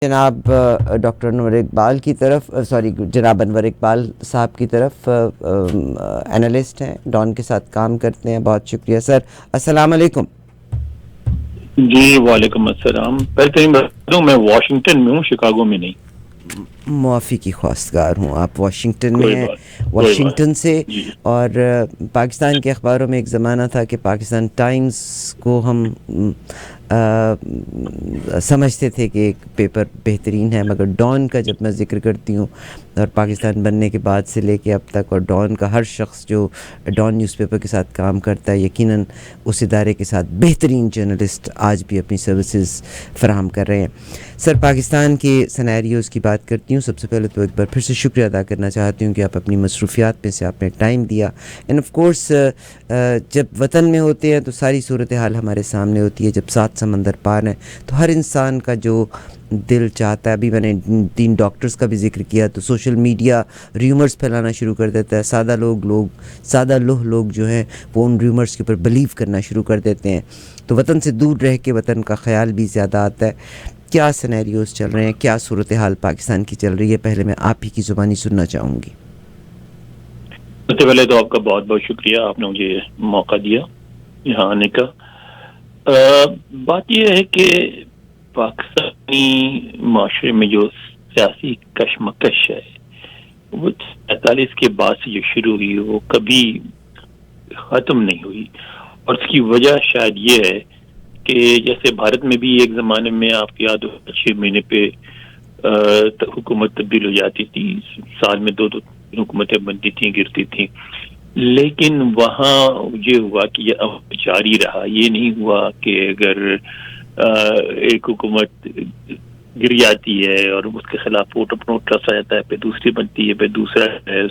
جناب ڈاکٹر انور اقبال کی طرف جناب انور اقبال صاحب کی طرف انالسٹ ہیں، ڈان کے ساتھ کام کرتے ہیں. بہت شکریہ سر. السلام علیکم. جی وعلیکم السلام. پہلے میں واشنگٹن میں ہوں، شکاگو میں نہیں. معافی کی خواستگار ہوں. آپ واشنگٹن میں ہیں، واشنگٹن سے. اور پاکستان کے اخباروں میں ایک زمانہ تھا کہ پاکستان ٹائمز کو ہم سمجھتے تھے کہ ایک پیپر بہترین ہے، مگر ڈان کا جب میں ذکر کرتی ہوں اور پاکستان بننے کے بعد سے لے کے اب تک، اور ڈان کا ہر شخص جو ڈان نیوز پیپر کے ساتھ کام کرتا ہے، یقیناً اس ادارے کے ساتھ بہترین جرنلسٹ آج بھی اپنی سروسز فراہم کر رہے ہیں. سر، پاکستان کے سینیریوز کی بات کرتی ہوں. سب سے پہلے تو ایک بار پھر سے شکریہ ادا کرنا چاہتی ہوں کہ آپ اپنی مصروفیات میں سے آپ نے ٹائم دیا. اینڈ آف کورس جب وطن میں ہوتے ہیں تو ساری صورتحال ہمارے سامنے ہوتی ہے. جب 7 سمندر پار ہیں تو ہر انسان کا جو دل چاہتا ہے، ابھی میں نے 3 ڈاکٹرز کا بھی ذکر کیا، تو سوشل میڈیا ریومرز پھیلانا شروع کر دیتا ہے. سادہ لوگ جو ہیں وہ ان ریومرز کے اوپر بلیو کرنا شروع کر دیتے ہیں. تو وطن سے دور رہ کے وطن کا خیال بھی زیادہ آتا ہے. کیا سینیریوز چل رہے ہیں، کیا صورتحال پاکستان کی چل رہی ہے، پہلے میں آپ ہی کی زبانی سننا چاہوں گی. سب سے پہلے تو آپ کا بہت بہت شکریہ، آپ نے مجھے موقع دیا یہاں آنے کا. بات یہ ہے کہ پاکستانی معاشرے میں جو سیاسی کشمکش ہے وہ 47 کے بعد سے جو شروع ہوئی وہ کبھی ختم نہیں ہوئی. اور اس کی وجہ شاید یہ ہے کہ جیسے بھارت میں بھی ایک زمانے میں آپ کی یاد ہو 6 مہینے پہ حکومت تبدیل ہو جاتی تھی، سال میں 2 حکومتیں بنتی تھیں، گرتی تھیں، لیکن وہاں یہ ہوا کہ یہ اب جاری رہا. یہ نہیں ہوا کہ اگر ایک حکومت گر جاتی ہے اور اس کے خلاف ووٹ ٹرس آ جاتا ہے، پھر دوسری بنتی ہے، پھر دوسرا ہے،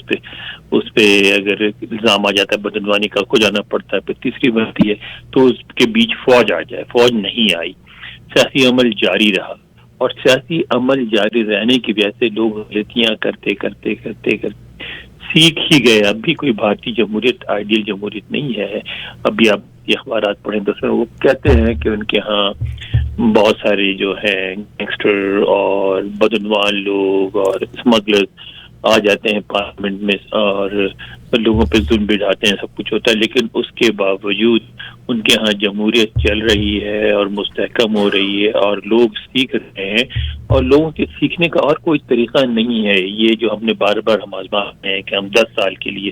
اس پہ اگر الزام آ جاتا ہے بدعنوانی کا، کو جانا پڑتا ہے، پھر تیسری بنتی ہے، تو اس کے بیچ فوج آ جائے. فوج نہیں آئی، سیاسی عمل جاری رہا. اور سیاسی عمل جاری رہنے کی وجہ سے لوگ غلطیاں کرتے کرتے کرتے کرتے سیکھ ہی گئے. اب بھی کوئی بھارتی جمہوریت آئیڈیل جمہوریت نہیں ہے. ابھی آپ یہ اخبارات پڑھیں تو وہ کہتے ہیں کہ ان کے ہاں بہت سارے جو ہیں گینگسٹر اور بدعنوان لوگ اور اسمگلر آ جاتے ہیں پارلیمنٹ میں اور لوگوں پہ ظلم بھی ڈھاتے ہیں، سب کچھ ہوتا ہے، لیکن اس کے باوجود ان کے ہاں جمہوریت چل رہی ہے اور مستحکم ہو رہی ہے اور لوگ سیکھ رہے ہیں. اور لوگوں کے سیکھنے کا اور کوئی طریقہ نہیں ہے. یہ جو ہم نے بار بار ہم آزماتے ہیں کہ ہم 10 سال کے لیے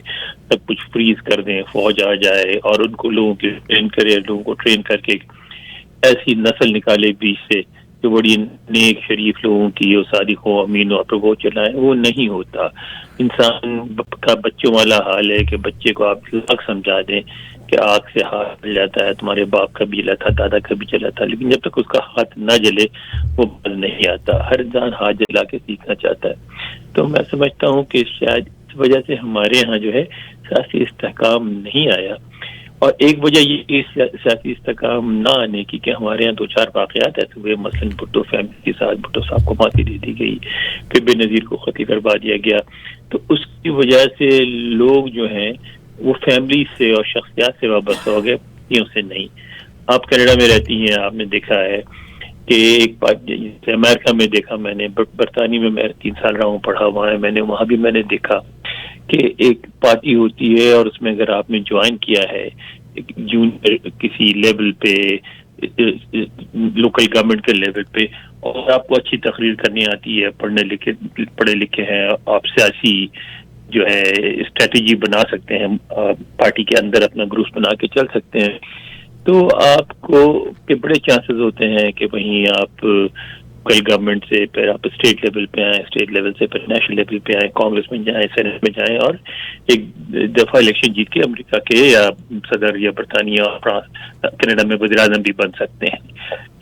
سب کچھ فریز کر دیں، فوج آ جائے اور ان کو لوگوں کی ٹرین کرے، لوگوں کو ٹرین کر کے ایسی نسل نکالے بیچ سے جو بڑی نیک شریف لوگوں کی اور صادق و امین اور وہ چلائیں، وہ نہیں ہوتا. انسان کا بچوں والا حال ہے کہ بچے کو آپ حق سمجھا دیں کہ آگ سے ہاتھ جل جاتا ہے، تمہارے باپ کا بھی جلا تھا، دادا کا بھی جلا تھا، لیکن جب تک اس کا ہاتھ نہ جلے وہ باز نہیں آتا. ہر انسان ہاتھ جلا کے سیکھنا چاہتا ہے. تو میں سمجھتا ہوں کہ شاید اس وجہ سے ہمارے ہاں جو ہے سیاسی استحکام نہیں آیا. اور ایک وجہ یہ کہ سیاسی استحکام نہ آنے کی کہ ہمارے یہاں 2-4 واقعات ایسے ہوئے، مثلاً بھٹو فیملی کے ساتھ بھٹو صاحب کو پھانسی دے دی گئی، پھر بے نظیر کو قتل کروا دیا گیا. تو اس کی وجہ سے لوگ جو ہیں وہ فیملی سے اور شخصیات سے وابستہ ہو گئے، پارٹیوں سے نہیں. آپ کینیڈا میں رہتی ہیں، آپ نے دیکھا ہے کہ ایک امریکہ میں دیکھا، میں نے برطانیہ میں 3 سال رہا ہوں، پڑھا ہوا ہے میں نے، وہاں بھی میں نے دیکھا کہ ایک پارٹی ہوتی ہے اور اس میں اگر آپ نے جوائن کیا ہے جونیئر کسی لیول پہ، لوکل گورنمنٹ کے لیول پہ، اور آپ کو اچھی تقریر کرنی آتی ہے، پڑھے لکھے ہیں، آپ سیاسی جو ہے اسٹریٹجی بنا سکتے ہیں، پارٹی کے اندر اپنا گروپ بنا کے چل سکتے ہیں، تو آپ کو کے بڑے چانسز ہوتے ہیں کہ وہیں آپ لوکل گورنمنٹ سے پھر آپ اسٹیٹ لیول پہ آئیں، اسٹیٹ لیول سے پھر نیشنل لیول پہ آئیں، کانگریس میں جائیں، سینٹ میں جائیں، اور ایک دفعہ الیکشن جیت کے امریکہ کے یا صدر یا برطانیہ اور فرانس کینیڈا میں وزیر اعظم بھی بن سکتے ہیں.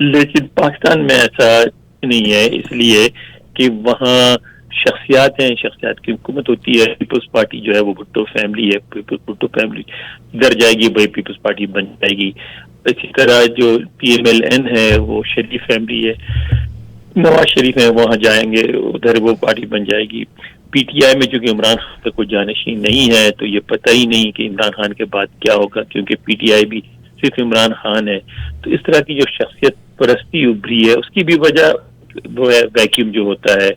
لیکن پاکستان میں ایسا نہیں ہے، اس لیے کہ وہاں شخصیات ہیں، شخصیات کی حکومت ہوتی ہے. پیپلز پارٹی جو ہے وہ بھٹو فیملی ہے، بھٹو فیملی ادھر جائے گی بھائی پیپلز پارٹی بن جائے گی. اسی طرح جو PMLN ہے وہ شریف فیملی ہے، نواز شریف ہیں وہاں جائیں گے، ادھر وہ پارٹی بن جائے گی. PTI میں چونکہ عمران خان کا کوئی جانشین نہیں ہے تو یہ پتہ ہی نہیں کہ عمران خان کے بعد کیا ہوگا، کیونکہ PTI بھی صرف عمران خان ہے. تو اس طرح کی جو شخصیت پرستی ابھری ہے اس کی بھی وجہ وہ ہے ویکیوم جو ہوتا ہے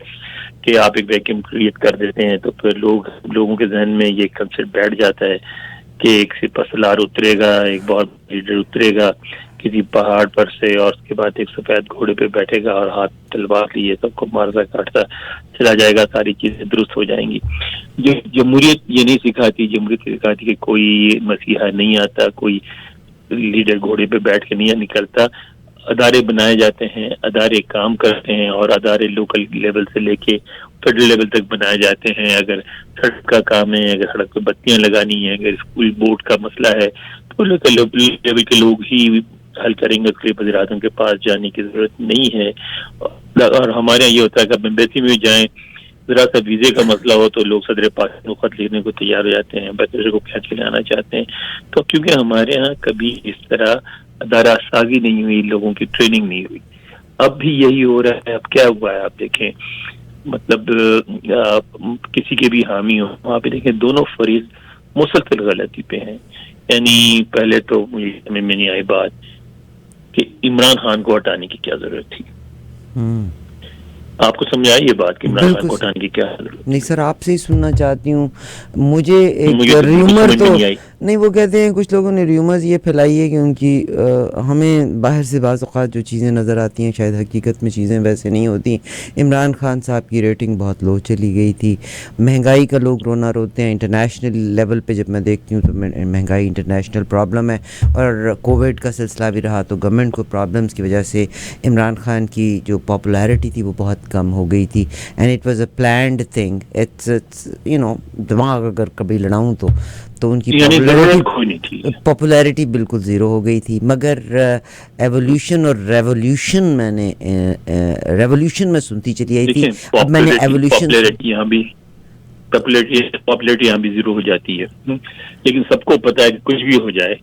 کہ آپ ایک ویکیوم کریٹ کر دیتے ہیں تو پھر لوگوں کے ذہن میں یہ کنسیپٹ بیٹھ جاتا ہے کہ ایک سپہ سالار اترے گا، ایک بہت لیڈر اترے گا کسی پہاڑ پر سے، اور اس کے بعد ایک سفید گھوڑے پہ بیٹھے گا اور ہاتھ تلوار لیے سب کو مارتا کاٹتا چلا جائے گا، ساری چیزیں درست ہو جائیں گی. جمہوریت یہ نہیں سکھاتی. جمہوریت سکھاتی کہ کوئی مسیحا نہیں آتا، کوئی لیڈر گھوڑے پہ بیٹھ کے نہیں نکلتا. ادارے بنائے جاتے ہیں، ادارے کام کرتے ہیں، اور ادارے لوکل لیول سے لے کے فیڈرل لیول تک بنائے جاتے ہیں. اگر سڑک کا کام ہے، اگر سڑک پہ بتیاں لگانی ہے، اگر اسکول بورڈ کا مسئلہ ہے تو لوکل لیول کے لوگ ہی حل کریں گے. اس کے وزیر اعظم کے پاس جانے کی ضرورت نہیں ہے. اور ہمارے یہاں یہ ہوتا ہے کہ ایمبیسی میں جائیں، ذرا سا ویزے کا مسئلہ ہو تو لوگ صدر پاکستان کو خط لکھنے کو تیار ہو جاتے ہیں، بچے کو کھینچ کے لانا چاہتے ہیں. تو کیونکہ ہمارے ہاں کبھی اس طرح ادارہ سازی نہیں ہوئی، لوگوں کی ٹریننگ نہیں ہوئی. اب بھی یہی ہو رہا ہے. اب کیا ہوا ہے آپ دیکھیں، مطلب کسی کے بھی حامی ہو وہاں پہ دیکھیں دونوں فریق مسلسل غلطی پہ ہیں. یعنی پہلے تو مجھے سمجھ میں نہیں آئی بات کہ عمران خان کو ہٹانے کی کیا ضرورت تھی. آپ کو سمجھ آئی یہ بات کہ عمران خان کو ہٹانے کی کیا ضرورت؟ نہیں سر، آپ سے ہی سننا چاہتی ہوں. مجھے ایک تو ریومر تو نہیں آئی. نہیں، وہ کہتے ہیں کچھ لوگوں نے ریومرز یہ پھیلائی ہے کہ ان کی ہمیں باہر سے بعض اوقات جو چیزیں نظر آتی ہیں شاید حقیقت میں چیزیں ویسے نہیں ہوتی. عمران خان صاحب کی ریٹنگ بہت لو چلی گئی تھی. مہنگائی کا لوگ رونا روتے ہیں. انٹرنیشنل لیول پہ جب میں دیکھتی ہوں تو مہنگائی انٹرنیشنل پرابلم ہے، اور کووڈ کا سلسلہ بھی رہا تو گورنمنٹ کو پرابلمس کی وجہ سے عمران خان کی جو پاپولیرٹی تھی وہ بہت کم ہو گئی تھی. And it was a planned thing. It's دماغ اگر کبھی لڑاؤں تو ان کی پاپولیرٹی بالکل زیرو ہو گئی تھی. مگر ایولیوشن اور ریولیوشن میں سنتی چلی آئی تھی. اب میں نے ایولیوشن پاپولیرٹی یہاں بھی زیرو ہو جاتی ہے. لیکن سب کو پتا ہے کہ کچھ بھی ہو جائے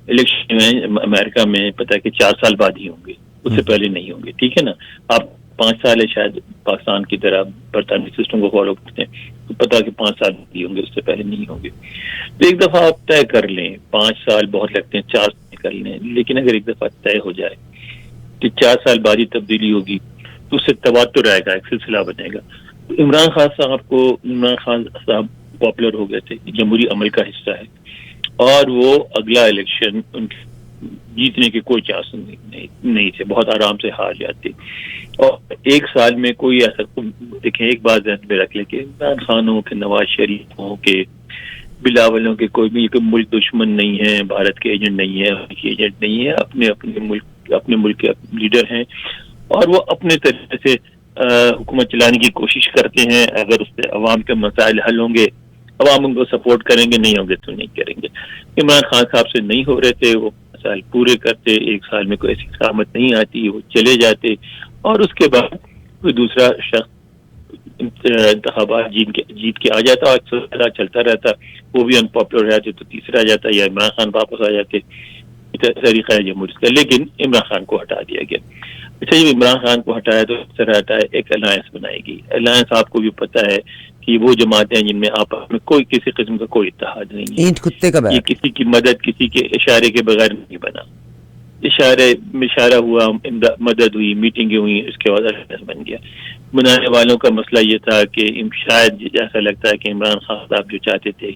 الیکشن میں امریکہ میں پتا ہے کہ 4 سال بعد ہی ہوں گے، اس سے پہلے نہیں ہوں گے. ٹھیک ہے نا. آپ 5 سال ہے شاید پاکستان کی طرح برطانوی سسٹم کو فالو کرتے ہیں تو پتا کہ 5 سال ہی ہوں گے، اس سے پہلے نہیں ہوں گے. تو ایک دفعہ آپ طے کر لیں. 5 سال بہت لگتے ہیں، 4 سال کر لیں. لیکن اگر ایک دفعہ طے ہو جائے کہ 4 سال بعد ہی تبدیلی ہوگی تو اس سے تواتر آئے گا، ایک سلسلہ بنے گا. عمران خان صاحب پاپولر ہو گئے تھے، جمہوری عمل کا حصہ ہے، اور وہ اگلا الیکشن ان کے جیتنے کے کوئی چانس نہیں تھے، بہت آرام سے ہار جاتے. اور 1 سال میں کوئی ایسا دیکھیں، ایک بات ذہن میں رکھ لیں کہ عمران خان ہو کہ نواز شریف ہو کہ بلاول ہو کہ کوئی بھی ملک دشمن نہیں ہے، بھارت کے ایجنٹ نہیں ہے، امریکی ایجنٹ نہیں ہے. اپنے ملک کے لیڈر ہیں اور وہ اپنے طریقے سے حکومت چلانے کی کوشش کرتے ہیں. اگر اس سے عوام کے مسائل حل ہوں گے، عوام ان کو سپورٹ کریں گے، نہیں ہوں گے تو نہیں کریں گے. عمران خان صاحب سے نہیں ہو رہے تھے، وہ مسائل پورے کرتے. 1 سال میں کوئی ایسی قیامت نہیں آتی، وہ چلے جاتے اور اس کے بعد کوئی دوسرا شخص انتخابات جیت کے آ جاتا اور سلسلہ چلتا رہتا. وہ بھی ان پاپولر ہو جاتے تو تیسرا آ جاتا یا عمران خان واپس آ جاتے. طریقہ ہے جمہوریت کا. لیکن عمران خان کو ہٹا دیا گیا. اچھا، جب عمران خان کو ہٹایا تو اس طرح ہٹایا ایک الائنس بنائی گئی. الائنس آپ کو بھی پتہ ہے کہ وہ جماعتیں جن میں آپس میں کوئی کسی قسم کا کوئی اتحاد نہیں ہے. اینٹ کتے کا یہ کسی کی مدد، کسی کے اشارے کے بغیر نہیں بنا. اشارہ ہوا، مدد ہوئی، میٹنگیں ہوئی، اس کے بعد الائنس بن گیا. بنانے والوں کا مسئلہ یہ تھا کہ شاید ایسا لگتا ہے کہ عمران خان صاحب جو چاہتے تھے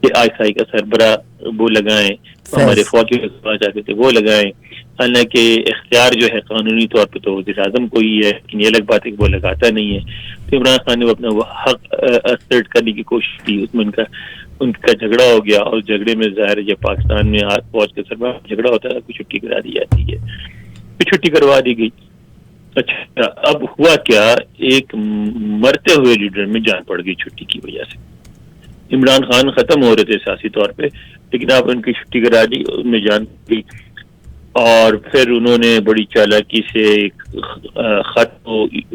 کہ ISI کا سربراہ وہ لگائیں، ہمارے فوجی چاہتے تھے وہ لگائیں. حالانکہ اختیار جو ہے قانونی طور پہ تو وزیر اعظم کو ہی ہے، لیکن یہ الگ بات ہے کہ وہ لگاتا نہیں ہے. تو عمران خان نے اپنا وہ حق اسرٹ کرنے کی کوشش کی. اس میں ان کا جھگڑا ہو گیا، اور جھگڑے میں ظاہر جب پاکستان میں فوج کے سربراہ جھگڑا ہوتا ہے کوئی چھٹی کرا دی جاتی ہے، پھر چھٹی کروا دی گئی. اچھا، اب ہوا کیا، ایک مرتے ہوئے لیڈر میں جان پڑ گئی چھٹی کی وجہ سے. عمران خان ختم ہو رہے تھے سیاسی طور پہ، لیکن آپ ان کی چھٹی کرا دی، ان میں جان گئی. اور پھر انہوں نے بڑی چالاکی سے ایک خط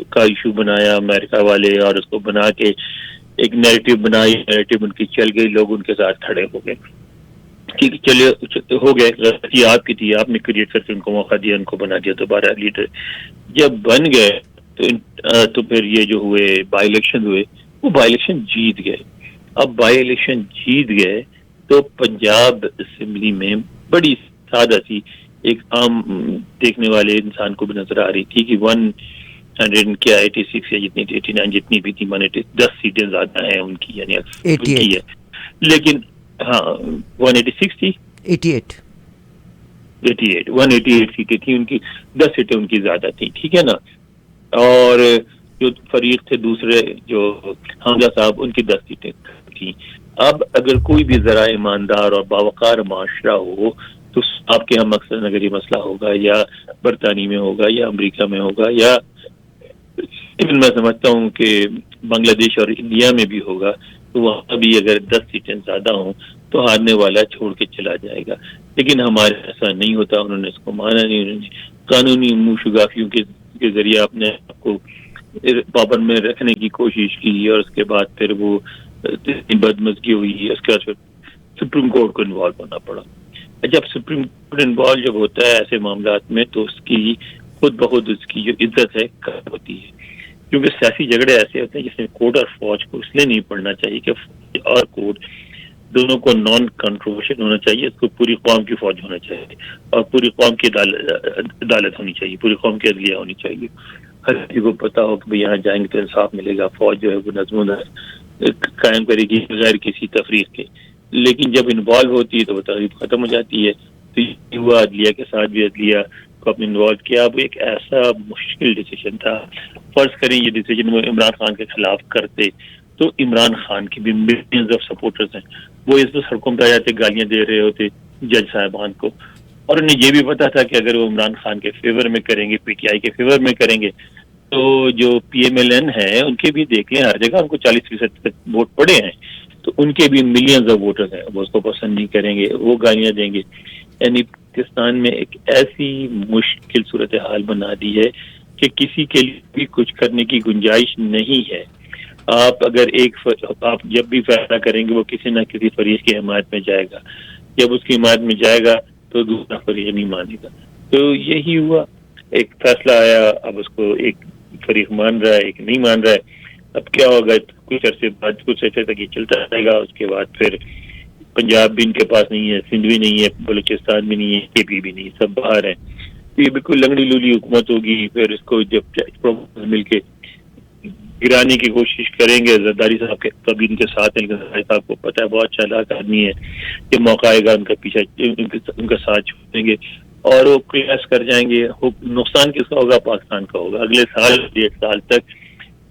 کا ایشو بنایا امریکہ والے، اور اس کو بنا کے ایک نیریٹو بنائی. نیریٹو ان کی چل گئی، لوگ ان کے ساتھ کھڑے ہو گئے. ٹھیک چلے ہو گئے، غلطی آپ کی تھی، آپ نے کریٹ کر کے ان کو موقع دیا، ان کو بنا دیا دوبارہ لیڈر. جب بن گئے تو پھر یہ جو ہوئے بائی الیکشن ہوئے، وہ بائی الیکشن جیت گئے. اب بائی الیکشن جیت گئے تو پنجاب اسمبلی میں بڑی سادہ سی ایک عام دیکھنے والے انسان کو بھی نظر آ رہی تھی کہ 100 کیا 86 یا جتنی 89 جتنی بھی تھی 10 سیٹیں زیادہ ہیں ان کی، یعنی ان کی ہے، لیکن ہاں 186 تھی 188 سیٹیں تھیں ان کی، 10 سیٹیں ان کی زیادہ تھیں، ٹھیک ہے نا. اور جو فریق تھے دوسرے جو حمزہ صاحب ان کی 10 سیٹیں تھیں. اب اگر کوئی بھی ذرا ایماندار اور باوقار معاشرہ ہو تو آپ کے ہم مقصد اگر یہ مسئلہ ہوگا یا برطانیہ میں ہوگا یا امریکہ میں ہوگا یا میں سمجھتا ہوں کہ بنگلہ دیش اور انڈیا میں بھی ہوگا، تو وہاں بھی اگر 10 سیٹیں زیادہ ہوں تو ہارنے والا چھوڑ کے چلا جائے گا. لیکن ہمارے ایسا نہیں ہوتا، انہوں نے اس کو مانا نہیں، انہوں نے قانونی منہ شگافیوں کے ذریعے اپنے آپ کو پابند میں رکھنے کی کوشش کی، اور اس کے بعد پھر وہ بدمزگی ہوئی، اس کے بعد پھر سپریم کورٹ کو انوالو ہونا پڑا. جب سپریم کورٹ انوالو جب ہوتا ہے ایسے معاملات میں تو اس کی خود بخود اس کی جو عزت ہے کم ہوتی ہے، کیونکہ سیاسی جھگڑے ایسے ہوتے ہیں جس میں کورٹ اور فوج کو اس لیے نہیں پڑھنا چاہیے کہ فوج اور کورٹ دونوں کو نان کنٹروورشل ہونا چاہیے، اس کو پوری قوم کی فوج ہونا چاہیے اور پوری قوم کی عدالت ہونی چاہیے، پوری قوم کی عدلیہ ہونی چاہیے. ہر کسی کو پتا ہو کہ یہاں جائیں گے تو انصاف ملے گا، فوج جو ہے وہ نظم و ضبط قائم کرے گی بغیر کسی تفریق کے. لیکن جب انوالو ہوتی ہے تو وہ تقریب ختم ہو جاتی ہے. تو یہ ہوا عدلیہ کے ساتھ بھی، عدلیہ کو اپنے انوالو کیا. اب ایک ایسا مشکل ڈیسیجن تھا، فرض کریں یہ ڈیسیجن وہ عمران خان کے خلاف کرتے تو عمران خان کی بھی ملینز آف سپورٹرز ہیں، وہ اس پر سڑکوں پہ آ جاتے، گالیاں دے رہے ہوتے جج صاحبان کو، اور انہیں یہ بھی پتا تھا کہ اگر وہ عمران خان کے فیور میں کریں گے، پی ٹی آئی کے فیور میں کریں گے تو جو پی ایم ایل این ہے ان کے بھی دیکھ لیں ہر جگہ ان کو 40% تک ووٹ پڑے ہیں، تو ان کے بھی ملینز آف ووٹرز ہیں، وہ اس کو پسند نہیں کریں گے، وہ گالیاں دیں گے. یعنی پاکستان میں ایک ایسی مشکل صورتحال بنا دی ہے کہ کسی کے لیے بھی کچھ کرنے کی گنجائش نہیں ہے. آپ اگر آپ جب بھی فیصلہ کریں گے وہ کسی نہ کسی فریق کی حمایت میں جائے گا، جب اس کی حمایت میں جائے گا تو دوسرا فریق نہیں مانے گا. تو یہی ہوا، ایک فیصلہ آیا، اب اس کو ایک فریق مان رہا ہے ایک نہیں مان رہا ہے. اب کیا ہوگا، کچھ عرصے تک یہ چلتا رہے گا. اس کے بعد پھر پنجاب بھی ان کے پاس نہیں ہے، سندھ بھی نہیں ہے، بلوچستان بھی نہیں ہے، کے پی بھی نہیں، سب باہر ہیں. یہ بالکل لنگڑی لولی حکومت ہوگی. پھر اس کو جب مل کے گرانے کی کوشش کریں گے، زرداری صاحب کے کبھی ان کے ساتھ ہیں، زرداری صاحب کو پتہ ہے بہت چالاک آدمی ہے، کہ موقع آئے گا ان کا پیچھا ان کا ساتھ چھوڑیں گے اور وہ پریاس کر جائیں گے. نقصان کس کا ہوگا؟ پاکستان کا ہوگا. اگلے سال 1.5 سال تک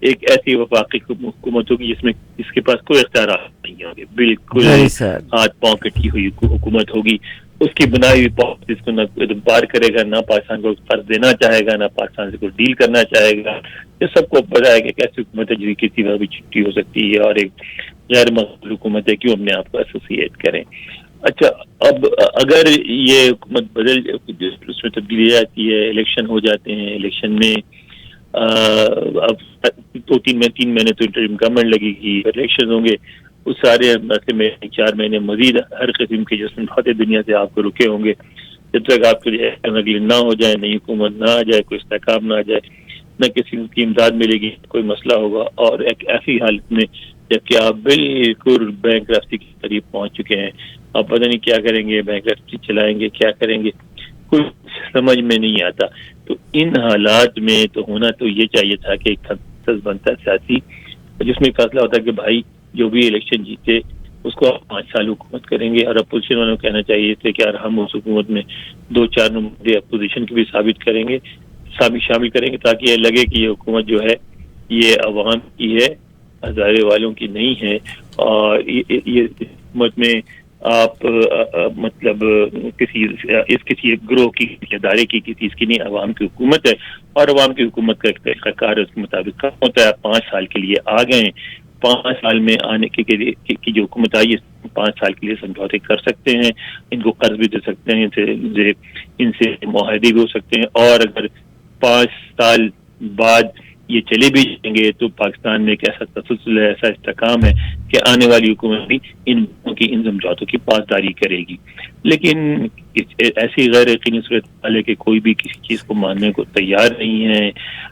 ایک ایسی وفاقی حکومت ہوگی جس کے پاس کوئی اختیارات نہیں ہوں گے، بالکل ہاتھ پاؤں کٹی ہوئی حکومت ہوگی. اس کی بنائی ہوئی پالیسیز کو نہ بار کرے گا، نہ پاکستان کو قرض دینا چاہے گا، نہ پاکستان سے کوئی ڈیل کرنا چاہے گا. یہ سب کو پتا ہے کہ ایسی حکومت ہے جس کی کسی وقت بھی چھٹی ہو سکتی ہے، اور ایک غیر مقبول حکومت ہے، کیوں اپنے آپ کو ایسوسیٹ کریں. اچھا، اب اگر یہ حکومت اس میں تبدیلی آتی ہے، الیکشن ہو جاتے ہیں، الیکشن میں اب 3 مہینے تو انٹرم گورنمنٹ لگے گی، الیکشن ہوں گے، اس سارے مسئلے میں 4 مہینے مزید ہر قسم کے جو سمجھوتے دنیا سے آپ کو رکے ہوں گے. جب تک آپ کے لیے اگلی نہ ہو جائے، نئی حکومت نہ آ جائے، کوئی استحکام نہ آ جائے، نہ کسی کی امداد ملے گی، کوئی مسئلہ ہوگا. اور ایک ایسی حالت میں جبکہ آپ بالکل بینک رفتی کے قریب پہنچ چکے ہیں، آپ پتہ نہیں کیا کریں گے، بینک رفتی چلائیں گے، کیا کریں گے، کوئی سمجھ میں نہیں آتا. تو ان حالات میں تو ہونا تو یہ چاہیے تھا کہ ایک کنسنسس بنتا سیاسی، جس میں فیصلہ ہوتا کہ بھائی جو بھی الیکشن جیتے اس کو 5 سال حکومت کریں گے. اور اپوزیشن والوں کو کہنا چاہیے تھے کہ یار ہم اس حکومت میں 2-4 نمائندے اپوزیشن کی بھی شامل کریں گے، تاکہ یہ لگے کہ یہ حکومت جو ہے یہ عوام کی ہے، ہزارے والوں کی نہیں ہے. اور یہ حکومت میں آپ مطلب کسی ایک گروہ کی، ادارے کی، کسی اس کی نہیں، عوام کی حکومت ہے، اور عوام کی حکومت کا ایک طریقہ کار اس کے مطابق کام ہوتا ہے. 5 سال کے لیے آ گئے، 5 سال میں آنے کے کی جو حکومت آئی 5 سال کے لیے سمجھوتے کر سکتے ہیں، ان کو قرض بھی دے سکتے ہیں، ان سے معاہدے بھی ہو سکتے ہیں. اور اگر 5 سال بعد یہ چلے بھی جائیں گے تو پاکستان میں ایک ایسا تسلسل ہے، ایسا استحکام ہے کہ آنے والی حکومت بھی ان سمجھوتوں کی پاسداری کرے گی. لیکن ایسی غیر یقینی صورت حال ہے کہ کوئی بھی کسی چیز کو ماننے کو تیار نہیں ہے.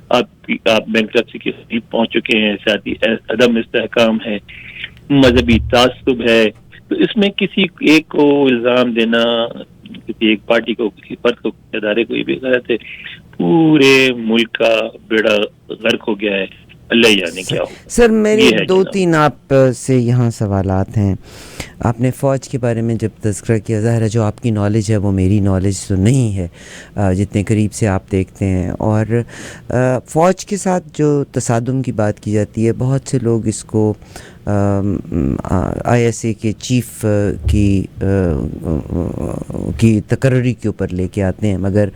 آپ بینکرپسی کے قریب پہنچ چکے ہیں، سیاسی عدم استحکام ہے، مذہبی تعصب ہے. تو اس میں کسی ایک کو الزام دینا، کسی ایک پارٹی کو، کسی فرد کو، ادارے کو، یہ بھی غلط ہے. پورے ملک کا بیڑا غرق ہو گیا ہے. اللہ ہی جانے کیا ہو. سر میرے دو تین آپ سے یہاں سوالات ہیں. آپ نے فوج کے بارے میں جب تذکرہ کیا، ظاہر ہے جو آپ کی نالج ہے وہ میری نالج تو نہیں ہے جتنے قریب سے آپ دیکھتے ہیں. اور فوج کے ساتھ جو تصادم کی بات کی جاتی ہے، بہت سے لوگ اس کو آئی ایس اے کے چیف کی تقرری کے اوپر لے کے آتے ہیں، مگر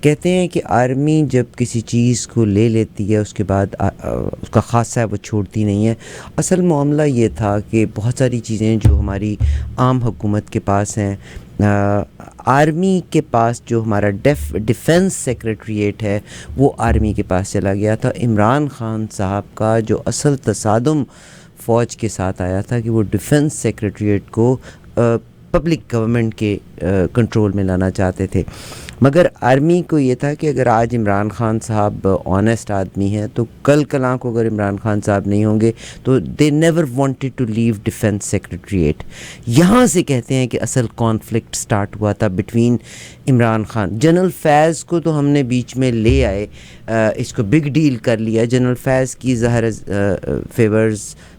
کہتے ہیں کہ آرمی جب کسی چیز کو لے لیتی ہے اس کے بعد اس کا خاصہ ہے وہ چھوڑتی نہیں ہے. اصل معاملہ یہ تھا کہ بہت ساری چیزیں جو ہماری عام حکومت کے پاس ہیں، آرمی کے پاس جو ہمارا ڈیفنس سیکریٹریٹ ہے وہ آرمی کے پاس چلا گیا تھا. عمران خان صاحب کا جو اصل تصادم فوج کے ساتھ آیا تھا کہ وہ ڈیفنس سیکریٹریٹ کو پبلک گورنمنٹ کے کنٹرول میں لانا چاہتے تھے. مگر آرمی کو یہ تھا کہ اگر آج عمران خان صاحب آنیسٹ آدمی ہیں تو کل کلاں کو اگر عمران خان صاحب نہیں ہوں گے تو they never wanted to leave defence secretariat. یہاں سے کہتے ہیں کہ اصل کانفلکٹ سٹارٹ ہوا تھا بٹوین عمران خان. جنرل فیض کو تو ہم نے بیچ میں لے آئے، اس کو بگ ڈیل کر لیا. جنرل فیض کی ظاہر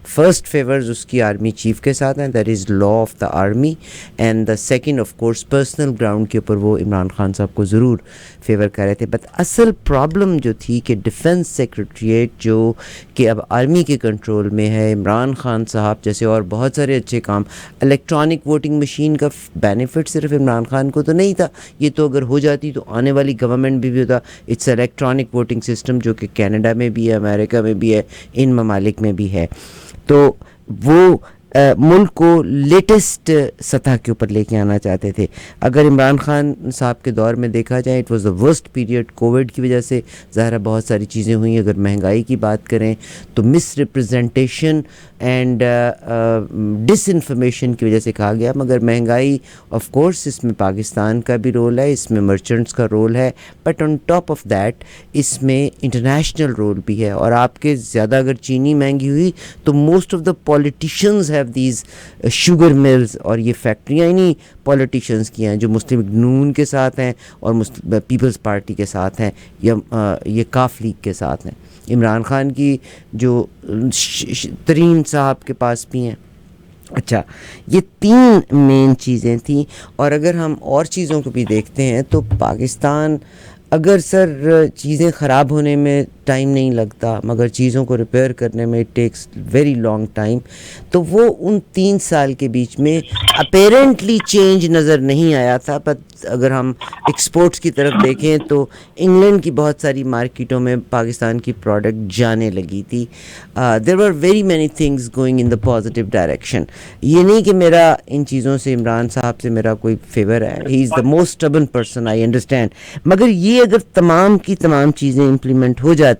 فرسٹ فیورز اس کی آرمی چیف کے ساتھ ہیں، that is law of the army, and the second of course personal ground کے اوپر وہ عمران خان صاحب کو ضرور فیور کر رہے تھے. بٹ اصل پرابلم جو تھی کہ ڈیفنس سیکریٹریٹ جو کہ اب آرمی کے کنٹرول میں ہے، عمران خان صاحب جیسے اور بہت سارے اچھے کام، الیکٹرانک ووٹنگ مشین کا بینیفٹ صرف عمران خان کو تو نہیں تھا، یہ تو اگر ہو جاتی تو آنے والی گورنمنٹ بھی ہوتا. اٹس الیکٹرانک ووٹنگ سسٹم جو کہ کینیڈا میں بھی ہے، امریکہ میں بھی ہے، ان ممالک میں بھی ہے. تو وہ ملک کو لیٹسٹ سطح کے اوپر لے کے آنا چاہتے تھے. اگر عمران خان صاحب کے دور میں دیکھا جائے it was the worst period. Covid کی وجہ سے ظاہر بہت ساری چیزیں ہوئیں. اگر مہنگائی کی بات کریں تو مس ریپرزنٹیشن اینڈ ڈس انفارمیشن کی وجہ سے کہا گیا. مگر مہنگائی آف کورس اس میں پاکستان کا بھی رول ہے، اس میں مرچنٹس کا رول ہے، but on top of that اس میں انٹرنیشنل رول بھی ہے. اور آپ کے زیادہ اگر چینی مہنگی ہوئی تو most of the politicians have these sugar mills, اور یہ فیکٹریاں انہیں پولیٹیشنز کی ہیں جو مسلم لیگ نون کے ساتھ ہیں اور پیپلز پارٹی کے ساتھ ہیں، یا یہ کاف لیگ کے ساتھ ہیں. عمران خان کی جو ترین صاحب کے پاس بھی ہیں. اچھا، یہ تین مین چیزیں تھیں. اور اگر ہم اور چیزوں کو بھی دیکھتے ہیں تو پاکستان اگر سر چیزیں خراب ہونے میں ٹائم نہیں لگتا مگر چیزوں کو ریپیئر کرنے میں it takes very long time, تو وہ ان 3 سال کے بیچ میں اپیرنٹلی چینج نظر نہیں آیا تھا. بٹ اگر ہم ایکسپورٹس کی طرف دیکھیں تو انگلینڈ کی بہت ساری مارکیٹوں میں پاکستان کی پروڈکٹ جانے لگی تھی. There are very many things going in the positive direction. یہ نہیں کہ میرا ان چیزوں سے عمران صاحب سے میرا کوئی فیور ہے، he is the most stubborn person, I understand. مگر یہ اگر تمام کی تمام چیزیں امپلیمنٹ ہو جاتی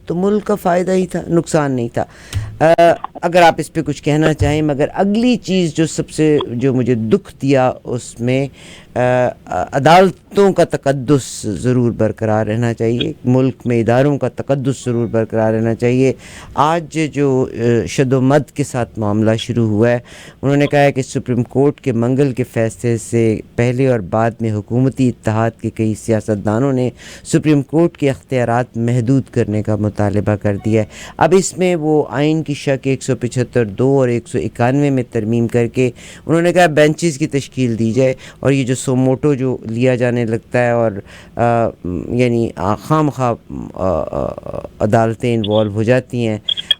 تو ملک کا فائدہ ہی تھا، نقصان نہیں تھا. اگر آپ اس پہ کچھ کہنا چاہیں. مگر اگلی چیز جو سب سے جو مجھے دکھ دیا اس میں عدالتوں کا تقدس ضرور برقرار رہنا چاہیے، ملک میں اداروں کا تقدس ضرور برقرار رہنا چاہیے. آج جو شد و مد کے ساتھ معاملہ شروع ہوا ہے، انہوں نے کہا ہے کہ سپریم کورٹ کے منگل کے فیصلے سے پہلے اور بعد میں حکومتی اتحاد کے کئی سیاستدانوں نے سپریم کورٹ کے اختیارات محدود کرنے کا مطالبہ کر دیا ہے. اب اس میں وہ آئین کی شق 175(2) اور 191 میں ترمیم کر کے انہوں نے کہا بینچز کی تشکیل دی جائے، اور یہ جو سوموٹو جو لیا جانے لگتا ہے اور یعنی خام خواہ عدالتیں انوالو ہو جاتی ہیں،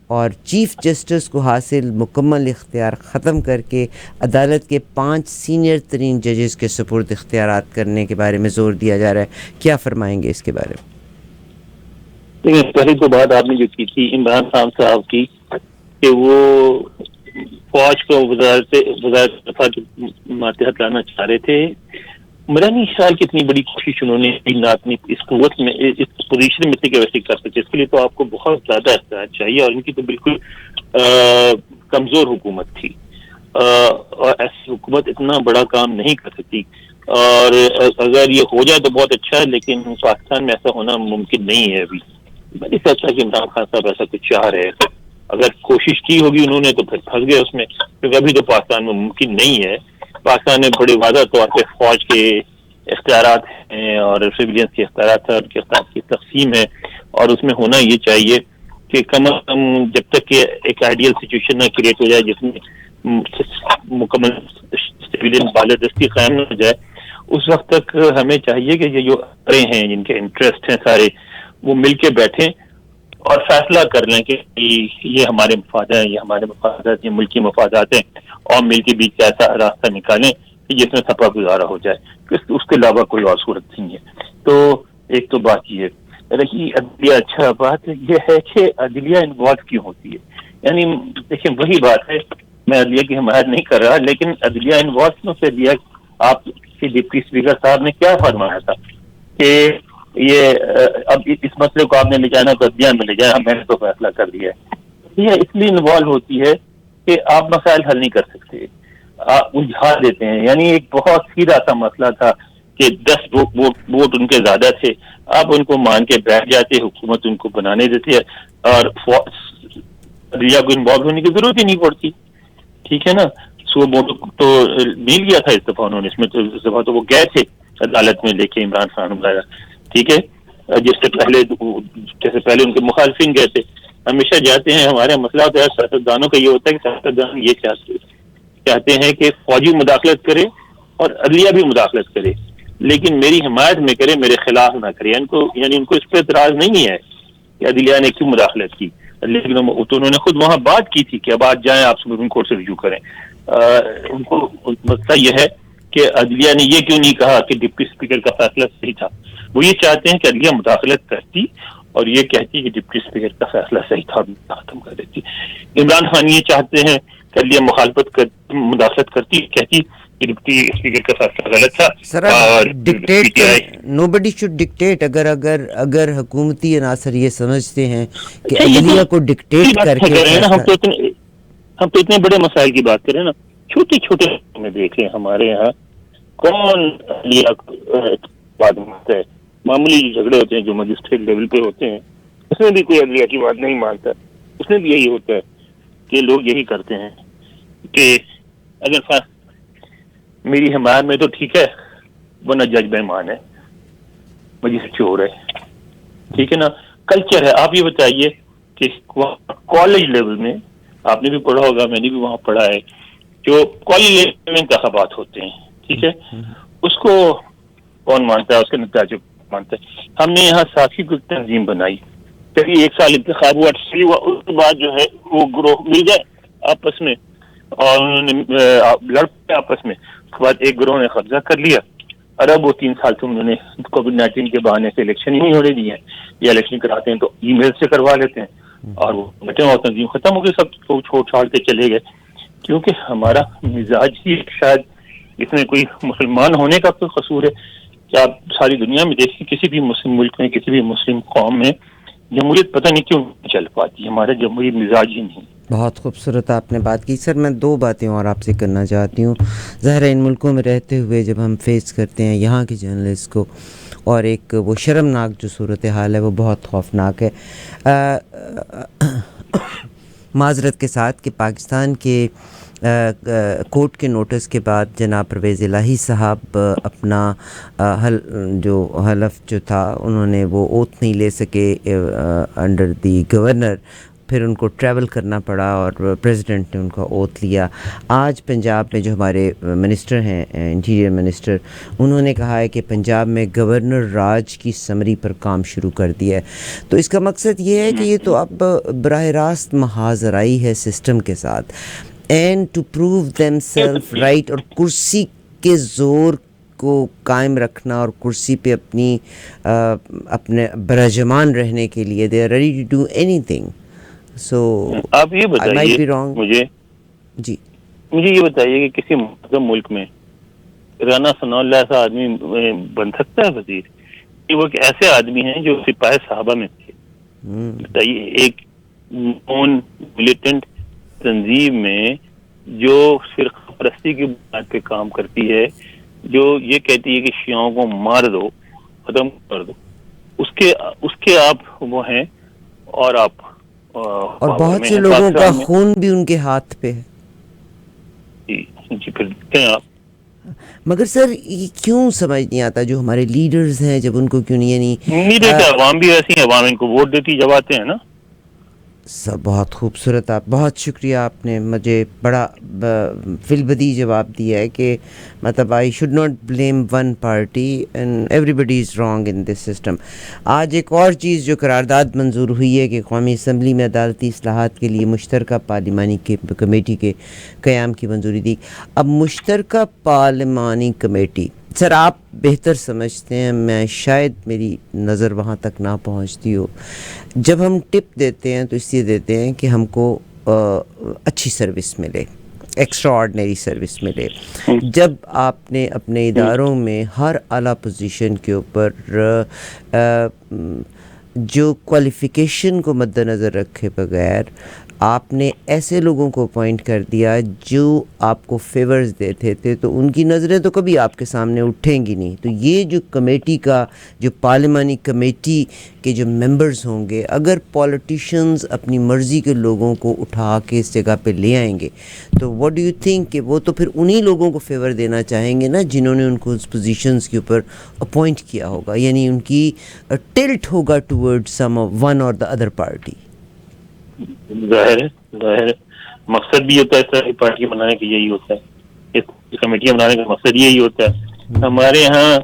اور چیف جسٹس کو حاصل مکمل اختیار ختم کر کے عدالت کے 5 سینئر ترین ججز کے سپرد اختیارات کرنے کے بارے میں زور دیا جا رہا ہے. کیا فرمائیں گے اس کے بارے میں؟ لیکن پہلی تو بات آپ نے جو کی تھی عمران خان صاحب کی کہ وہ فوج کو وزارت دفاع کے ماتحت لانا چاہ رہے تھے. میرا نہیں خیال کہ اتنی بڑی کوشش انہوں نے اپنی اس قوت میں اس پوزیشن میں تھے کہ ویسے کر سکتے. اس کے لیے تو آپ کو بہت زیادہ احتیاط چاہیے، اور ان کی تو بالکل کمزور حکومت تھی، اور ایسی حکومت اتنا بڑا کام نہیں کر سکتی. اور اگر یہ ہو جائے تو بہت اچھا ہے، لیکن پاکستان میں ایسا ہونا ممکن نہیں ہے ابھی. میں نہیں سمجھتا کہ عمران خان صاحب ایسا کچھ چاہ رہے ہیں. اگر کوشش کی ہوگی انہوں نے تو پھر پھنس گئے اس میں، کیونکہ ابھی تو پاکستان میں ممکن نہیں ہے. پاکستان نے بڑے واضح طور پہ فوج کے اختیارات ہیں اور سویلینس کے اختیارات ہیں، ان کے اختیارات کی تقسیم ہے، اور اس میں ہونا یہ چاہیے کہ کم از کم جب تک کہ ایک آئیڈیل سچویشن نہ کریٹ ہو جائے جس میں مکمل سویلین بالادستی قائم نہ ہو جائے، اس وقت تک ہمیں چاہیے کہ یہ جو ادارے ہیں جن کے انٹرسٹ ہیں سارے، وہ مل کے بیٹھیں اور فیصلہ کر لیں کہ یہ ہمارے مفاد ہیں، یہ ہمارے مفادات، یہ ملکی مفادات ہیں، اور مل کے بیچ ایسا راستہ نکالیں کہ جس میں سپا گزارا ہو جائے. اس کے علاوہ کوئی اور صورت نہیں ہے. تو ایک تو بات یہ رہی عدلیہ. اچھا بات یہ ہے کہ عدلیہ انوالو کیوں ہوتی ہے. یعنی دیکھیں وہی بات ہے، میں عدلیہ کی حمایت نہیں کر رہا، لیکن عدلیہ انوالو کیوں سے لیا. آپ کے ڈپٹی اسپیکر صاحب نے کیا فرمایا تھا کہ یہ اب اس مسئلے کو آپ نے لے جانا تو عدلیہ میں لے جانا، میں نے تو فیصلہ کر دیا ہے. یہ اس لیے انوالو ہوتی ہے کہ آپ مسائل حل نہیں کر سکتے، آپ الجھا دیتے ہیں. یعنی ایک بہت سیدھا سا مسئلہ تھا کہ 10 ووٹ ان کے زیادہ تھے، آپ ان کو مان کے بیٹھ جاتے، حکومت ان کو بنانے دیتے اور عدلیہ کو انوالو ہونے کی ضرورت ہی نہیں پڑتی. ٹھیک ہے نا. سو تو مل گیا تھا اس دفعہ انہوں نے، اس میں تو اس دفعہ تو وہ گئے تھے عدالت میں لے کے عمران خان وغیرہ. ٹھیک ہے. جیسے پہلے ان کے مخالفین گئے تھے. ہمیشہ جاتے ہیں. ہمارا مسئلہ ہوتا ہے سیاستدانوں کا یہ ہوتا ہے کہ سیاستدان یہ چاہتے ہیں کہ فوجی مداخلت کرے اور عدلیہ بھی مداخلت کرے، لیکن میری حمایت میں کرے، میرے خلاف نہ کرے. ان کو اس پہ اعتراض نہیں ہے کہ عدلیہ نے کیوں مداخلت کی، لیکن تو انہوں نے خود وہاں بات کی تھی کہ اب آج جائیں آپ سپریم کورٹ سے رجوع کریں. ان کو مسئلہ یہ ہے کہ عدلیہ نے یہ کیوں نہیں کہا کہ ڈپٹی اسپیکر کا فیصلہ صحیح تھا. وہ یہ چاہتے ہیں کہ عدلیہ مداخلت کرتی اور یہ کہتی کہ ڈپٹی اسپیکر کا فیصلہ صحیح تھا، ختم کر دیتی. عمران خان یہ چاہتے ہیں کہ عدلیہ مداخلت کرتی، کہتی کہ ڈپٹی اسپیکر کا فیصلہ غلط تھا. سر اب ڈکٹیٹ نوبڈی شوڈ ڈکٹیٹ. اگر حکومتی عناصر یہ سمجھتے ہیں کہ عدلیہ کو ڈکٹیٹ کر کے ہم تو اتنے بڑے مسائل کی بات کریں نا، چھوٹے چھوٹے میں دیکھ لیں ہمارے یہاں کون عدلیہ بات مانتا ہے. معمولی جو جھگڑے ہوتے ہیں جو مجسٹریٹ لیول پہ ہوتے ہیں، اس میں بھی کوئی عدلیہ کی بات نہیں مانتا. اس میں بھی یہی ہوتا ہے کہ لوگ یہی کرتے ہیں کہ اگر میری حمایت میں تو ٹھیک ہے، ورنہ جج بے ایمان ہے، مجھے چور ہے. ٹھیک ہے نا. کلچر ہے. آپ یہ بتائیے کہ کالج لیول میں آپ نے بھی پڑھا ہوگا، میں نے بھی وہاں پڑھا ہے، جو کالج لیول میں انتخابات ہوتے ہیں، ٹھیک ہے، اس کو کون مانتا ہے، اس کے نتائج مانتا ہے. ہم نے یہاں ساتھی کو تنظیم بنائی، کبھی 1 سال انتخاب ہوا، اس کے بعد جو ہے وہ گروہ مل گئے آپس میں اور انہوں نے لڑ پڑے آپس میں. اس کے بعد ایک گروہ نے قبضہ کر لیا، اور اب وہ 3 سال سے انہوں نے کووڈ-19 کے بہانے سے الیکشن ہی نہیں ہونے دیے ہیں، یا الیکشن کراتے ہیں تو ای میل سے کروا لیتے ہیں، اور وہ بیٹھے اور تنظیم ختم ہو گئی، سب چھوڑ چھاڑ کے چلے گئے. کیونکہ ہمارا مزاج ہی شاید اس میں کوئی مسلمان ہونے کا کوئی قصور ہے کہ آپ ساری دنیا میں دیکھیں کسی بھی مسلم ملک میں، کسی بھی مسلم قوم میں جمہوریت پتہ نہیں کیوں چل پاتی. ہمارا جمہوری مزاج ہی نہیں. بہت خوبصورت آپ نے بات کی. سر میں 2 باتیں اور آپ سے کرنا چاہتی ہوں. ظاہر ہے ان ملکوں میں رہتے ہوئے جب ہم فیس کرتے ہیں یہاں کے جرنلسٹ کو، اور ایک وہ شرمناک جو صورتحال ہے وہ بہت خوفناک ہے. معذرت کے ساتھ کہ پاکستان کے کورٹ کے نوٹس کے بعد جناب پرویز الہی صاحب اپنا جو حلف جو تھا انہوں نے وہ اوتھ نہیں لے سکے انڈر دی گورنر، پھر ان کو ٹریول کرنا پڑا اور پریزیڈنٹ نے ان کا اوتھ لیا. آج پنجاب میں جو ہمارے منسٹر ہیں انٹیریئر منسٹر، انہوں نے کہا ہے کہ پنجاب میں گورنر راج کی سمری پر کام شروع کر دیا ہے. تو اس کا مقصد یہ ہے کہ یہ تو اب براہ راست محاذرائی ہے سسٹم کے ساتھ، and to prove them self right, اور کرسی کے زور کو قائم رکھنا اور کرسی پہ اپنے براجمان رہنے کے لیے they are ready to do any thing. سو آپ یہ بتائیے مجھے یہ بتائیے کہ کسی معظم ملک میں رانا ثناء اللہ ایسا آدمی بن سکتا ہے وزیر؟ کہ وہ ایسے آدمی ہیں جو سپاہ صحابہ میں تھے. بتائیے ایک نون ملیٹنٹ تنظیم میں جو فرقہ پرستی کی بنیاد پہ کام کرتی ہے، جو یہ کہتی ہے کہ شیعوں کو مار دو، ختم کر دو، اس کے آپ وہ ہیں، اور آپ اور بہت سے لوگوں کا خون بھی ان کے ہاتھ پہ ہے. جی پھر دیکھیں آپ مگر سر یہ کیوں سمجھ نہیں آتا جو ہمارے لیڈرز ہیں جب ان کو کیوں نہیں نہیں دیتے عوام بھی ایسی ہیں، عوام ان کو ووٹ دیتی جب آتے ہیں نا. سب بہت خوبصورت، آپ بہت شکریہ، آپ نے مجھے بڑا فی البدی جواب دیا ہے کہ مطلب I should not blame one party and everybody is wrong in this system. آج ایک اور چیز جو قرارداد منظور ہوئی ہے کہ قومی اسمبلی میں عدالتی اصلاحات کے لیے مشترکہ پارلیمانی کمیٹی کے قیام کی منظوری دی. اب مشترکہ پارلیمانی کمیٹی، سر آپ بہتر سمجھتے ہیں، میں شاید میری نظر وہاں تک نہ پہنچتی ہو. جب ہم ٹپ دیتے ہیں تو اس لیے دیتے ہیں کہ ہم کو اچھی سروس ملے، ایکسٹرا آرڈنری سروس ملے. جب آپ نے اپنے اداروں میں ہر اعلیٰ پوزیشن کے اوپر جو کوالیفیکیشن کو مد نظر رکھے بغیر آپ نے ایسے لوگوں کو اپوائنٹ کر دیا جو آپ کو فیورز دیتے تھے، تو ان کی نظریں تو کبھی آپ کے سامنے اٹھیں گی نہیں. تو یہ جو کمیٹی کا، جو پارلیمانی کمیٹی کے جو ممبرز ہوں گے، اگر پولیٹیشنز اپنی مرضی کے لوگوں کو اٹھا کے اس جگہ پہ لے آئیں گے تو واٹ ڈو یو تھنک کہ وہ تو پھر انہی لوگوں کو فیور دینا چاہیں گے نا جنہوں نے ان کو اس پوزیشنز کے اوپر اپوائنٹ کیا ہوگا، یعنی ان کی ٹلٹ ہوگا ٹورڈ سم ون اور دا ادر پارٹی. ظاہر ہے مقصد بھی ہوتا ہے اس طرح کی پارٹی بنانے کا، یہی ہوتا ہے، اس کمیٹیاں بنانے کا مقصد یہی ہوتا ہے. ہمارے ہاں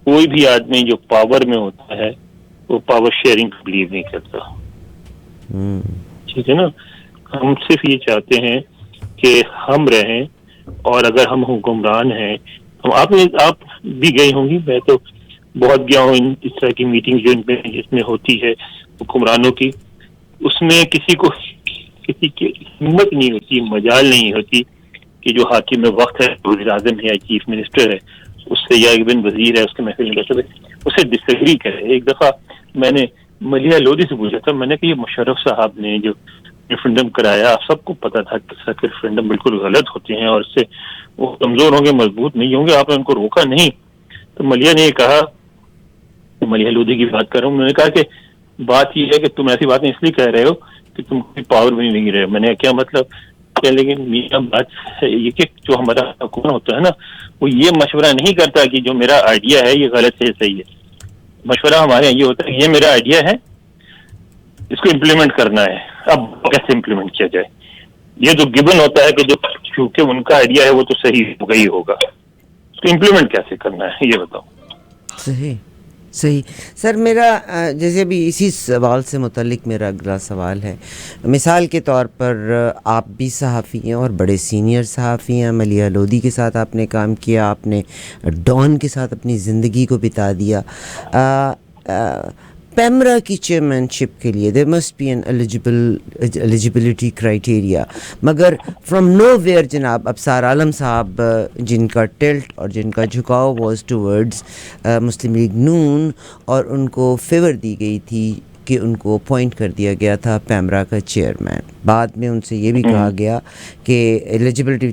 کوئی بھی آدمی جو پاور میں ہوتا ہے وہ پاور شیئرنگ کو بلیو نہیں کرتا. ٹھیک ہے نا، ہم صرف یہ چاہتے ہیں کہ ہم رہیں، اور اگر ہم حکمران ہیں، آپ بھی گئی ہوں گی، میں تو بہت گیا ہوں اس طرح کی میٹنگ جو اس میں ہوتی ہے حکمرانوں کی. اس میں کسی کی ہمت نہیں ہوتی، مجال نہیں ہوتی کہ جو حاکم وقت ہے، وزیر اعظم ہے یا چیف منسٹر ہے، اس سے یا ایون وزیر ہے، اس کے محفل میں اسے ڈس ایگری کرے. ایک دفعہ میں نے ملیحہ لودھی سے پوچھا تھا، میں نے کہ یہ مشرف صاحب نے جو ریفرنڈم کرایا، سب کو پتا تھا کہ ریفرنڈم بالکل غلط ہوتے ہیں اور اس سے وہ کمزور ہوں گے، مضبوط نہیں ہوں گے، آپ نے ان کو روکا نہیں. تو ملیحہ نے یہ کہا، ملیحہ لودھی کی بات کر رہا ہوں، انہوں نے کہا کہ بات یہ ہے کہ تم ایسی باتیں اس لیے کہہ رہے ہو کہ تم کوئی پاور میں نہیں رہے. میں نے کیا مطلب کیا، لیکن میرا بات یہ کہ جو ہمارا حکومت ہوتا ہے نا، وہ یہ مشورہ نہیں کرتا کہ جو میرا آئیڈیا ہے یہ غلط ہے صحیح ہے. مشورہ ہمارے یہ ہوتا ہے کہ یہ میرا آئیڈیا ہے، اس کو امپلیمنٹ کرنا ہے، اب کیسے امپلیمنٹ کیا جائے. یہ جو گبن ہوتا ہے کہ جو چونکہ ان کا آئیڈیا ہے وہ تو صحیح ہوگا ہی ہوگا، اس کو امپلیمنٹ کیسے کرنا ہے یہ بتاؤ. صحیح. سر میرا جیسے ابھی اسی سوال سے متعلق میرا اگلا سوال ہے. مثال کے طور پر آپ بھی صحافی ہیں اور بڑے سینئر صحافی ہیں، ملیحہ لودھی کے ساتھ آپ نے کام کیا، آپ نے ڈان کے ساتھ اپنی زندگی کو بتا دیا. پیمرا کی چیئرمین شپ کے لیے there must be an eligibility criteria, مگر فرام نو ویئر جناب ابصار عالم صاحب جن کا ٹلٹ اور جن کا جھکاؤ واز ٹورڈز مسلم لیگ نون، اور ان کو فیور دی گئی تھی کہ ان کو اپوائنٹ کر دیا گیا تھا پیمرا کا چیئرمین. بعد میں ان سے یہ بھی کہا گیا کہ ایلیجبلٹی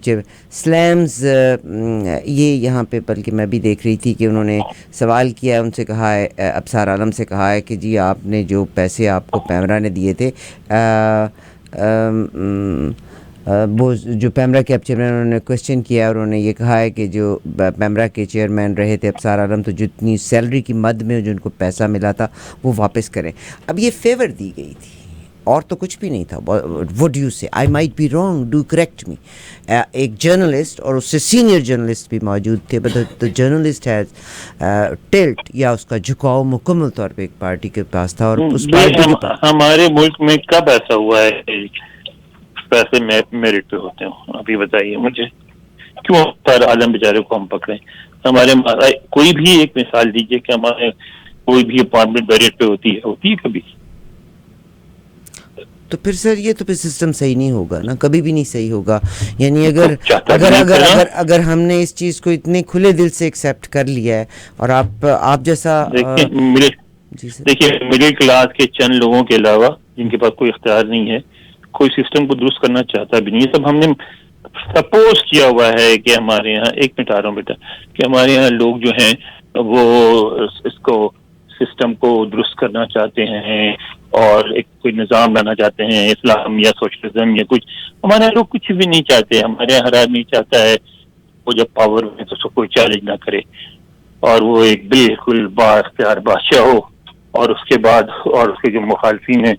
سلیمز یہ یہاں پہ، بلکہ میں بھی دیکھ رہی تھی کہ انہوں نے سوال کیا ہے، ان سے کہا ہے، ابصار عالم سے کہا ہے کہ جی آپ نے جو پیسے آپ کو پیمرا نے دیے تھے، وہ جو پیمرا کے اب چیئرمین، انہوں نے کویسچن کیا اور انہوں نے یہ کہا ہے کہ جو پیمرا کے چیئرمین رہے تھے ابصار عالم، تو جتنی سیلری کی مد میں جو ان کو پیسہ ملا تھا وہ واپس کریں. اب یہ فیور دی گئی تھی اور تو کچھ بھی نہیں تھا. What do you say? I might be wrong, do correct me. ایک جرنلسٹ اور اس سے سینئر جرنلسٹ بھی موجود تھے، but the journalist has tilt یا اس کا جھکاؤ مکمل طور پہ ایک پارٹی کے پاس تھا، اور اس پارٹی کے پاس. ہمارے ملک میں کب ایسا ہوا ہے پیسے میرٹ پہ ہوتے ہیں؟ ابھی بتائیے مجھے، کیوں سارے عالم بیچارے کو ہم پکڑیں؟ ہمارے کوئی بھی ایک مثال دیجیے کہ ہمارے کوئی بھی اپارٹمنٹ میرٹ پہ ہوتی ہے کبھی؟ تو پھر سر یہ تو پھر سسٹم صحیح نہیں ہوگا نا، کبھی بھی نہیں صحیح ہوگا. یعنی اگر ہم نے اس چیز کو اتنے کھلے دل سے ایکسیپٹ کر لیا ہے، اور آپ جیسا دیکھیے مڈل کلاس کے چند لوگوں کے علاوہ جن کے پاس کوئی اختیار نہیں ہے، کوئی سسٹم کو درست کرنا چاہتا بھی نہیں. یہ سب ہم نے سپوز کیا ہوا ہے کہ ہمارے یہاں، ایک منٹ آ رہا ہوں بیٹا، کہ ہمارے یہاں لوگ جو ہیں وہ اس کو سسٹم کو درست کرنا چاہتے ہیں اور ایک کوئی نظام لانا چاہتے ہیں، اسلام یا سوشلزم یا کچھ. ہمارے یہاں لوگ کچھ بھی نہیں چاہتے. ہمارے یہاں ہر آدمی چاہتا ہے وہ جب پاور میں تو اس کو کوئی چیلنج نہ کرے اور وہ ایک بالکل بااختیار بادشاہ ہو، اور اس کے بعد اور اس کے جو مخالفین ہیں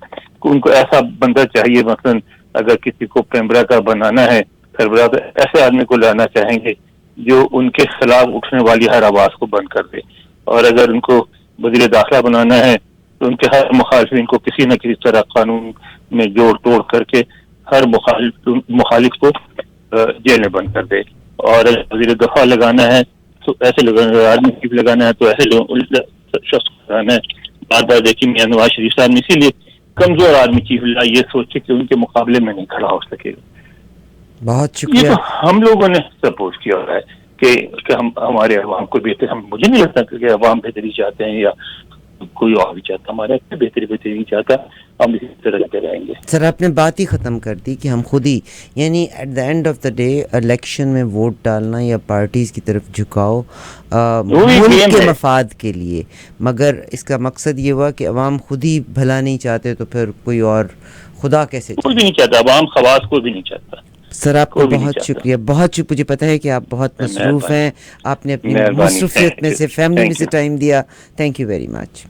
ان کو ایسا بندہ چاہیے، مثلا اگر کسی کو پیمبرا کا بنانا ہے، پیمبرا کا ایسے آدمی کو لانا چاہیں گے جو ان کے خلاف اٹھنے والی ہر آواز کو بند کر دے، اور اگر ان کو وزیر داخلہ بنانا ہے تو ان کے ہر مخالفین کو کسی نہ کسی طرح قانون میں جوڑ توڑ کر کے ہر مخالف کو جیل میں بند کر دے، اور وزیر دفاع لگانا ہے تو ایسے لگانا، آرمی چیف لگانا ہے تو ایسے شخص کو لگانا ہے۔ بار بار دیکھیں میاں نواز شریف صاحب نے اسی لیے کمزور آرمی چیف لا، یہ سوچے کہ ان کے مقابلے میں نہیں کھڑا ہو سکے گا۔ بہت یہ شکریہ۔ تو ہم لوگوں نے سپورٹ کیا ہوا ہے کہ ہمارے عوام کو بہتر، مجھے نہیں لگتا کہ عوام بہتری چاہتے ہیں یا کوئی اور بھی چاہتا، ہمارا بہتری نہیں چاہتا، ہم اسی طرح لگے رہیں گے۔ سر آپ نے بات ہی ختم کر دی کہ ہم خود ہی، یعنی at the end of the day election میں ووٹ ڈالنا یا پارٹیز کی طرف جھکاؤ ملک کے مفاد کے لیے، مگر اس کا مقصد یہ ہوا کہ عوام خود ہی بھلا نہیں چاہتے تو پھر کوئی اور خدا کیسے؟ کوئی بھی نہیں چاہتا، عوام خواص کو بھی نہیں چاہتا۔ سر آپ کا بہت شکریہ، بہت شکریہ، مجھے پتہ ہے کہ آپ بہت مصروف ہیں، آپ نے اپنی مصروفیت میں سے فیملی میں سے ٹائم دیا، تھینک یو ویری مچ۔